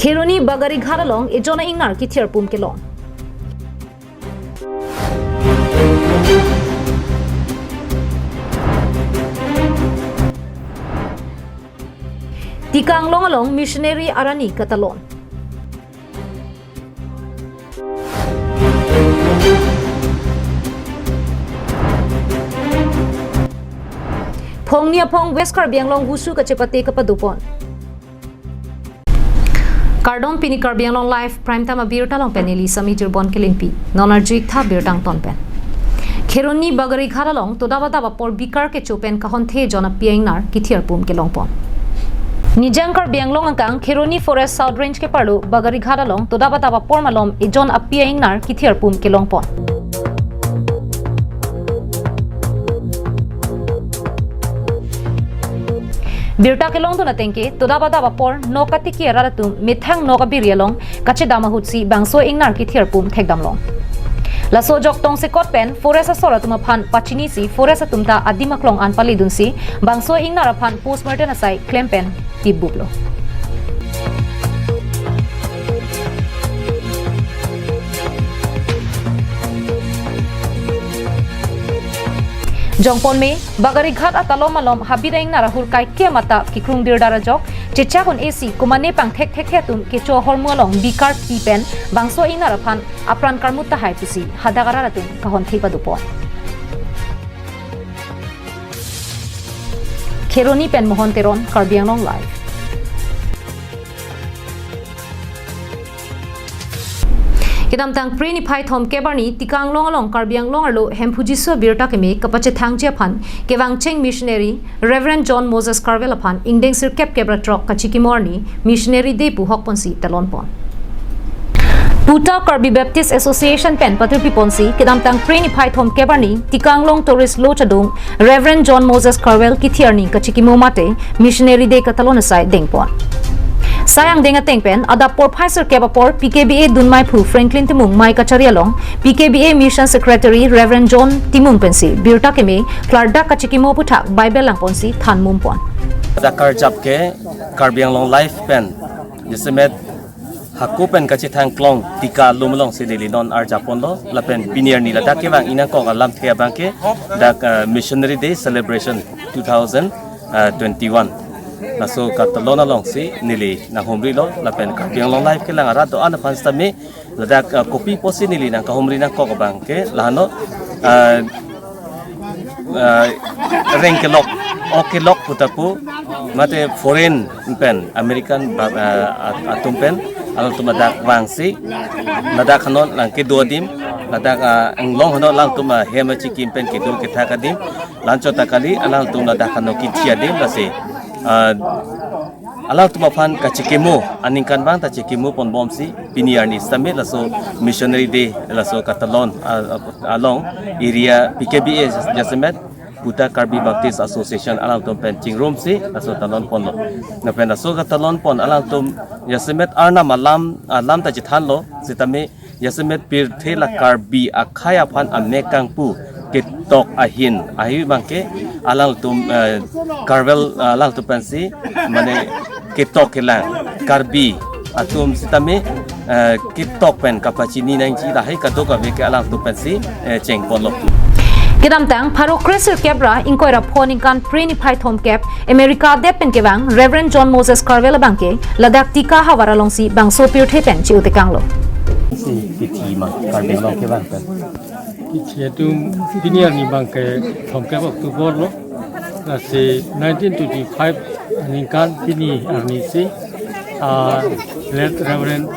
Kheroni bagari gharalong e jona ingnar ki thiar pum kelong. Tikang longalong missionary arani katalon. Phong nia phong West Karbiang long gusu ka cepate kapadupon. Kardom pini Karbiang long live prime time abir talong penili sami jirbon kelimpi nonarjik tha birtang ton pen. Kheroni bagari gharalong todabata bapor bikar ke chopen kahon the jona piangnar kithiar pum kelong pon. Nijang Karbiang long angkang Kheroni forest south range ke parlu bagari gharalong todabata bapor malom e jon apiangnar kithiar pum kelong pon. Birta kelong tu natengke todabata bapor nokati ki araratum mithang nokabirialong kache dama hutsi bangso ingnar ki thirpum thekdamlong laso jok tong se kot pen forest asora tuma phan pachini si forest atumta adimaklong anpali dunsi bangso ingnar phan postmortem asai claim pen tibublo Jongpon me bagari ghat atalom alom habiraing narahul kai ke mata kikrung dirdara jok checha kon AC kumane pang thek thek thetum ke cho hormolong bikar pipen bangso inara phan apran karmutta hai pusi hadagara ratum kahon thipa dupon Kheroni pen mohon teron Karbiang long live Kedam tang preni pai thom kebarni tikang long along Karbiang long arlo hempujiso birta keme kapache thangje phan kewang cheng missionary Reverend John Moses Carvel phan ingdeng sir kep kebra trok kachiki morni missionary de pu hokponsi talon pon Puta Karbi Baptist Association pen patrupi ponsi kedam tang preni pai thom kebarni tikang long tourist lo chadung Reverend John Moses Carvel kithiarni kachiki momate missionary de katalon sai dengpon Sayang denga tengpen ada por Pfizer kebapor PKBA Dunmai Phu Franklin Timung Mai Kacharialong PKBA Mission Secretary Reverend John Timung Pensi Birta Keme Klarda Kachikimo Puthak Bible lang ponsi Than Mumpon Dakar jab ke Karbiang long life pen jisemet haku pen kachi thang klong tika lumlong sidili non ar japon lo la pen pinier ni la dakke bang ina ko alam thia bang ke dak missionary day celebration 2021 naso katalona long si nili na homri lo la pen Karbiang long life ke lang ara do an pansta me ladak kopi posi nili na ka homri na ko bang ke lahano renkelok okelok putapu mate foreign pen American atum pen alang tumadak wangsi ladak hanon lang ke dodim ladak ang long hanon lang tuma hema chikim pen ke dur ke thakadim lancho takali alang tum ladak hanon kithiadim lase alang tuma phan kachikemo aningkan bang ta chikemo pon bomsi piniar ni summit laso missionary day laso katalon along area PKBA jasemet Puta Karbi Baptist Association alang tum pen chingrom si laso talon pon lo na pen laso katalon pon alang tum jasemet arna malam alam ta jithan lo sitame jasemet pir thela Karbi akhaya phan amekang pu ketok ahin ahi bangke alang tum Carvel alang tum pensi mane ketok kelang Karbi atum sitame ketok pen kapachini nang chi dahai katok aveke alang tum pensi cheng ponlo Kedam tang paro Crescer Kebra inkoira phoning kan preni pai thom kep America depen kewang Reverend John Moses Carvel bangke ladak tika hawara longsi bangso pirthe pen chi utekanglo si piti ma Karbiang long ke bang pen Itu pinier ni bangke thom kep Oktober lo nasi 1925 aningkan pini arni si late Reverend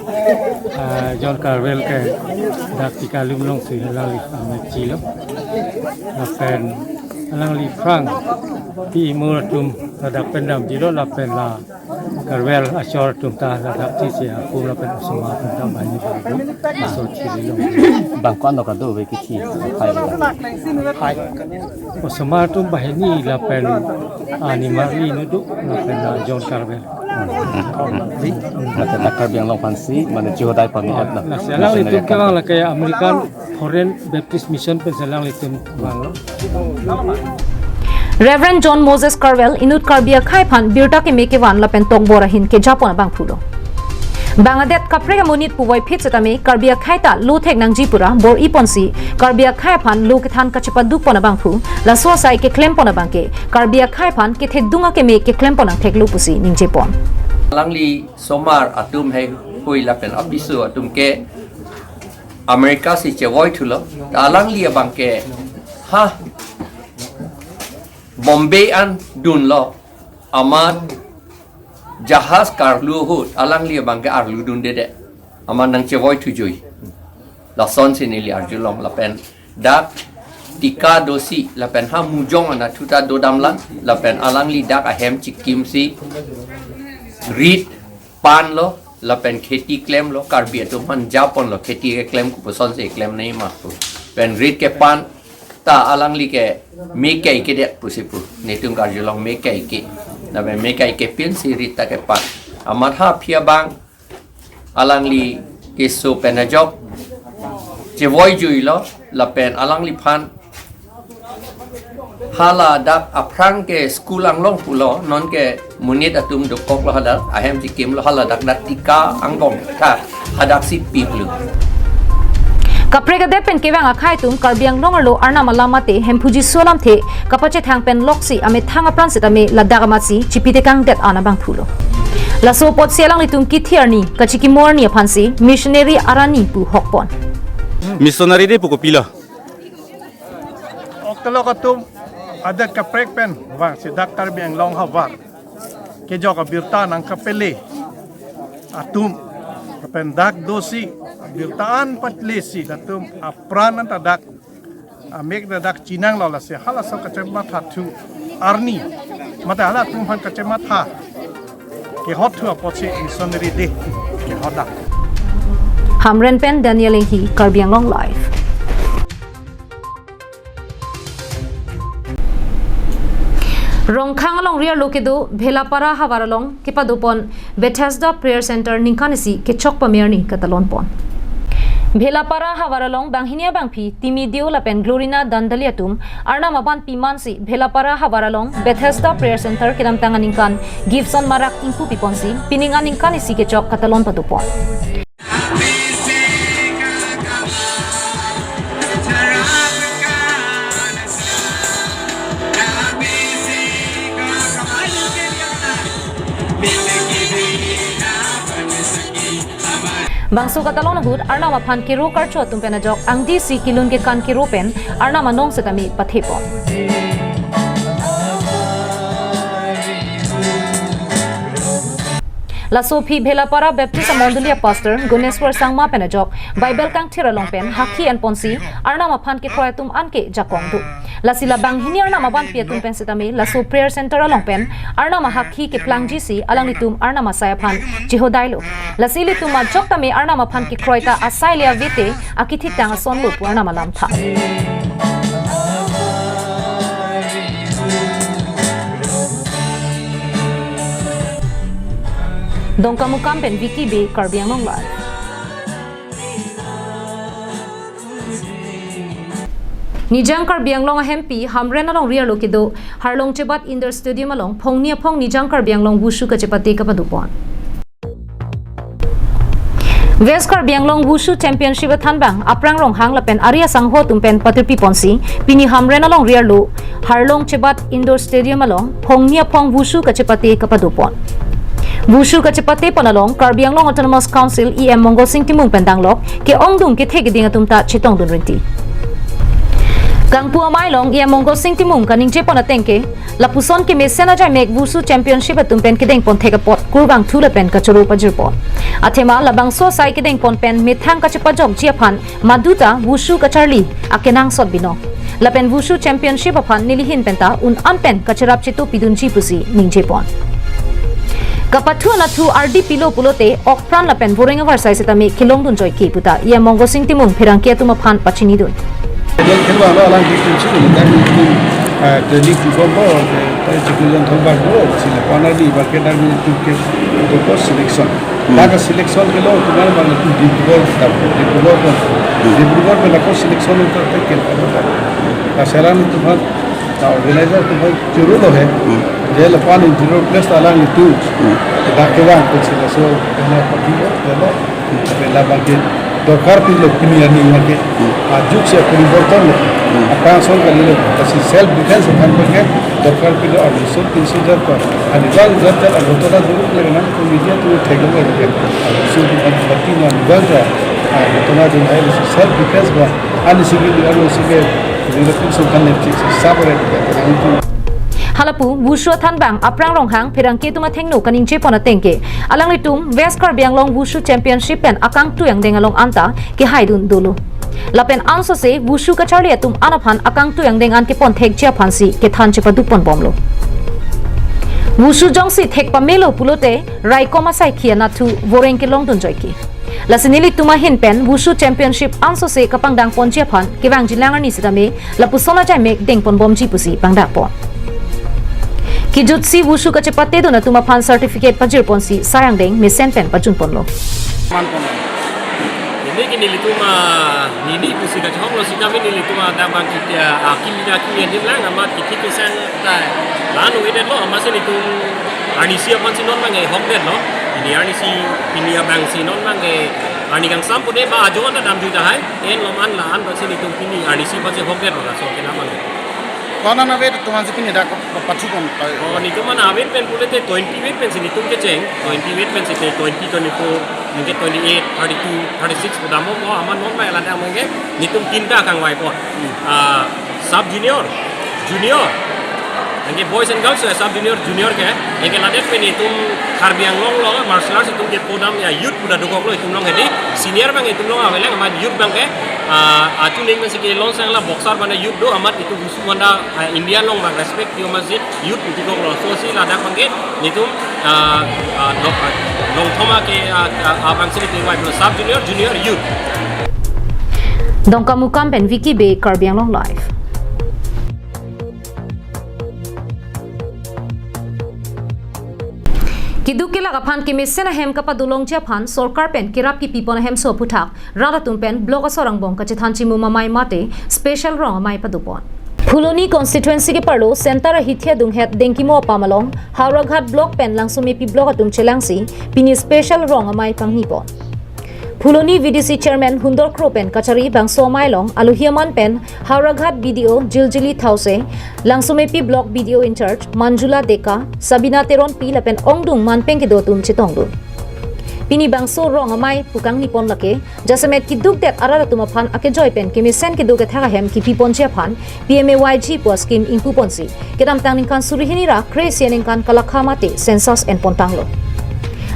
John Carvel ke dak tika lumlong si halali amachi lo lapen halali frank pi muratum dak pendam jiro lapen la Carvel asor tumta dak tisi aku lapen semua tumta banyak baru asor chili lo bang kon no ka do ve kithi pai semua tum bahini lapen animali no du lapen John Carvel Mata Dakar biang long pansi mana jihodai pami at na. Selang itu kang la kayak American Foreign Baptist Mission pen selang itu bang. Reverend John Moses Carvel inut Karbia khai phan birta ke meke wan la pen tong bora hin ke Japan bang phulo Bangladesh kaprega monit puwai phit satame karbia khaita lo thek nangji pura bor iponsi karbia khai phan lo kethan kachepa duk pona bangphu la so sai ke klem pona bangke karbia khai phan ke thek dunga ke me ke klem pona thek lu pusi ningje pon langli somar atum hai hui la pen apisu atum ke America si che voi thulo langli abangke ha Bombay an dun lo amat jahaz karlu hut alangli bangke arlu dun dede aman nang chevoi tujui la son sinili arjulom la pen dak tika dosi la pen ha mujong ana thuta dodamlan la pen alangli dak ahem chikim si rit pan lo la pen kheti claim lo karbia to man japon lo kheti ke claim ku son se claim nei ma pen rit ke pan ta alangli ke me ke de pusipu netung arjulom me ke na be mekai ke pin si rita ke pat amat ha phia bang alangli ke so penajok je voi jui lo la pen alangli phan hala dak aprang ke school anglong pulo non ke munit atum dokok lo hadak ahem jikim lo hala dak tika anggong ta hadak si piplu kaprega depen kewang akhai tum karbiang longarlo arna malamate hemphuji solam the kapache thang pen loksi ame thanga pran setame ladagamachi chipite kang det ana bang phulo la so pot selang litum ki thiarni kachiki morni phansi missionary arani pu hokpon missionary de puko pila oktalo katum ada kaprek pen wang sidak karbiang long hawar ke joka birta nang kapele atum pendak dosi birtaan patlesi datum apran tadak amek dadak cinang lola se hala so kacemat hatu arni mata hala tum han kacemat ha ke hot tu apoche missionary de ke hoda hamren pen daniel hi karbiang long life Rongkhang along rear lokedo Bhelapara hawaralong kipadopon Bethesda Prayer Center ningkanisi ke chokpa merni katalon pon Bhelapara hawaralong banghinia bangphi timi dio lapen glorina dandaliatum arna maban pimansi Bhelapara hawaralong Bethesda Prayer Center kidam tanganingkan Gibson marak ingku piponsi piningan ningkanisi ke chok katalon padopon Bangso katalon hud arna maphan kiro karcho tumpena jok angdi si kilun ke kan kiro pen arna manong setami pathepon La Sophie Bhelapara Baptist Mondulia Pastor Guneswar Sangma Penajok Bible Kang Tiralong Pen Haki and Ponsi Arna Mapan ke Kroatum Anke Jakongdu La Sila Bang Hini Arna Maban Pietum Pen Sitami La So Prayer Center Along Pen Arna Mahaki ke Plang GC Alang Litum Arna Masaya Pan Jihodailo La Sili Tuma Joktami Arna Mapan ke Kroita Asailia Vite Akithi Tang Sonlu Arna Malam Tha Dongka mukam pen Vicky B Karbiang Long Live Nijang Karbiang Long Hempi Hamren along rear lokido Harlong Chebat Indoor Stadium along Phongnia Phong Nijang Karbiang Long Wushu Kachepati Kapadupon West Karbiang Long Wushu Championship Thanbang Aprang Rong Hang Lapen Aria Sangho Tumpen Patirpi Ponsi Pini Hamren along rear lo Harlong Chebat Indoor Stadium along Phongnia Phong Wushu Kachepati Kapadupon Wushu Kachepate Panalong Karbiang Long Autonomous Council EM Mongol Sing Timung Pendanglok ke Ongdung ke Thegiding Atumta Chitong Dun Rinti Gangpu Amailong EM Mongol Sing Timung Kaning Jepona Tenke Lapuson ke Mesena Jai Meg Wushu Championship Atumpen Kedeng Pon Thegapot Kurwang Thulapen Kachuru Pajirpon Athema Labang So Sai Kedeng Pon Pen Methang Kachepajok Jiapan Maduta Wushu Kacharli Akenang Sot Bino Lapen Wushu Championship Apan Nilihin Penta Un Ampen Kacharap Chitu Pidunji Pusi Ningjepon Kapathu na thu RD pilo pulote okpran la pen boring over size ta me kilong dun joy ki puta ya mongo sing timung phirang ke tuma phan pachini dun kelwa la lang distance ni da ni training ki bombo ta chikulan thomba go sila panali ba ke dar ni tu ke to ko selection daga selection ke lo tumar ba tu dibor ta dibor pe la ko selection ta ke ta sala ni tumar organizer tu bhai churu lo hai je la pan in zero plus alang itu dak ke bang kuch la so na pati lo la bang দরকার পিলো পিনিয়ানি মাকে আজুক সে পরিবর্তন আকা সল গলিলো Tashi self defence ওখান থেকে দরকার পিলো আর সব তিনশো জন কর আর নিবাল জব আর রতরা জরুর লাগে না তো মিডিয়া তো ঠেকে লাগে আর সব বাকি না নিবাল যা আর রতরা জন है সেলফ ডিফেন্স বা আনি সিভিল আর সিকে রিলেটিভ সখান নেপচি সাবরে Halapu wushu than bang aprang rong hang phirang ke tuma thengno kaning che pona tengke alang litum west kar biang long wushu championship pen akang tu yang deng along anta ke haidun dulu lapen anso se wushu ka charli tum anaphan akang tu yang deng an ke pon thek chia phansi ke than che padu pon bomlo wushu jongsi thek pamelo pulote rai koma sai khia na thu voreng ke long dun joiki lasinili tuma hin pen wushu championship anso se kapang dang pon chia phan ke wang jilangar ni sidame lapu sona jai mek deng pon bom ji pusi pangda pon ki jutsi wushu ka chepate do na tuma phan certificate pajir ponsi sayang deng me sen pen pajun ponlo ini kini lituma nini pusi ka chong lo sikami ni lituma da bang kita akilina kian dim lang amat kiti kesan ta lanu iden lo amase litum anisia pan sinon mangai hokden lo ini anisi ini abang sinon mangai ani kang sampo de ba ajon da dam juta hai en lo man la an ba litum kini anisi pa je hokden lo so kena mangai Kona na vet tuman se pini dak pachu kon oh ni tuman awet pen pule te 20 weight pen sini tum ke cheng 20 weight pen sini 20 24 mungkin 28 32 36 udah mau aman mau mai lah dah mungkin ni tum tinta kang wai po sub junior junior mungkin boys and girls sub junior junior ke mungkin lah dek pen tum harbiang long long martial arts tum ke podam ya youth udah dukok lo tum long hedi senior bang tum long awet lah amat youth bang ke acu ning masih ke long sang lah boxer mana youth do amat itu khusus mana India long bang respect dia masih youth itu kok lo so si lah dah bang ke itu long thoma ke abang sini tu wai sub junior junior youth dong kamu kampen Vicky Bay Karbiang Long Live Kiduk kila kaphan ki mesen hem kapa dulong chia phan sarkar pen kirap ki pipon hem so puthak rada tum pen blog asorang bong ka chithan chimu mamai mate special rong mai padupon Phuloni constituency ke parlo center hithia dung het dengkimo pamalong Hauraghat block pen langsumi pi blog atum chelangsi pini special rong mai pangni pon Phuloni VDC chairman Hundor Kropen Kachari bang Somai Long Aluhiaman Pen Hauraghat BDO Jiljili Thause Langsumepi Block BDO in charge Manjula Deka Sabina Teron Pi Lapen Ongdung Manpeng ke dotum chitongdun Pini bang so rong amai pukang nipon lake jasamet ki duk dek arara tuma phan ake joy pen kimisen ki duke thaga hem ki pipon chia phan PMAYG po scheme ingpu ponsi kedam tangning kan surihini ra kresianing kan kalakhamate census and pontanglo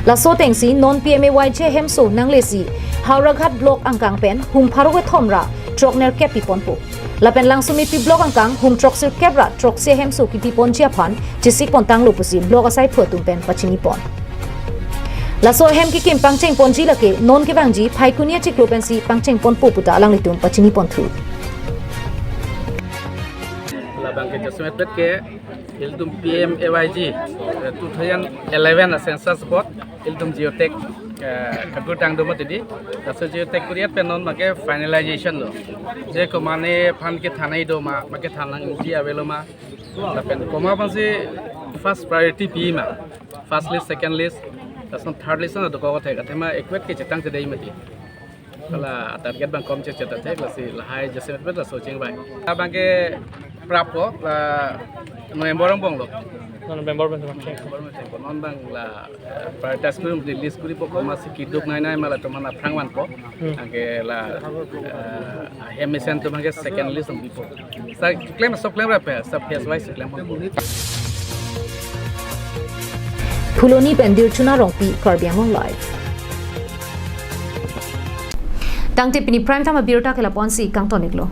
La so tengsi non PMAYG hemso nanglesi Hauraghat block angkang pen hum pharoge thomra trokner ke pipon po lapen langsumi pi block angkang hum troksir kebra trokse hemso ki pipon chia phan jisik pontanglo pusi block asai photum pen pachini pon La so hem ki kim pangcheng ponji lake non ke bangji phaikunia chiklopensi pangcheng pon po puta alang litum pachini pon thu La bangke jasmet bet ke iltum PMAYG 2011 census board iltum geotech kagutang do matidi taso geotech kuriat penon make finalization lo je ko mane phan ke thanai do ma make thanang ji avelo ma la pen koma panse first priority pi ma first list second list taso third list na do ko thai kathema equate ke chetang te dei mati kala target bang kom che cheta thai la si la hai jasmet bet la so cheng bai bangke prapo November ang bong lo November bang non bang la prioritas ko release ko po koma si kiduk nai mala to mana prangwan po age la emisen to bang second list ng people sa claim so claim ra pa sa PS wise claim Phuloni pendir chuna rongpi Karbiang Long Live Tangte pini prime time abirta kala ponsi kang toniklo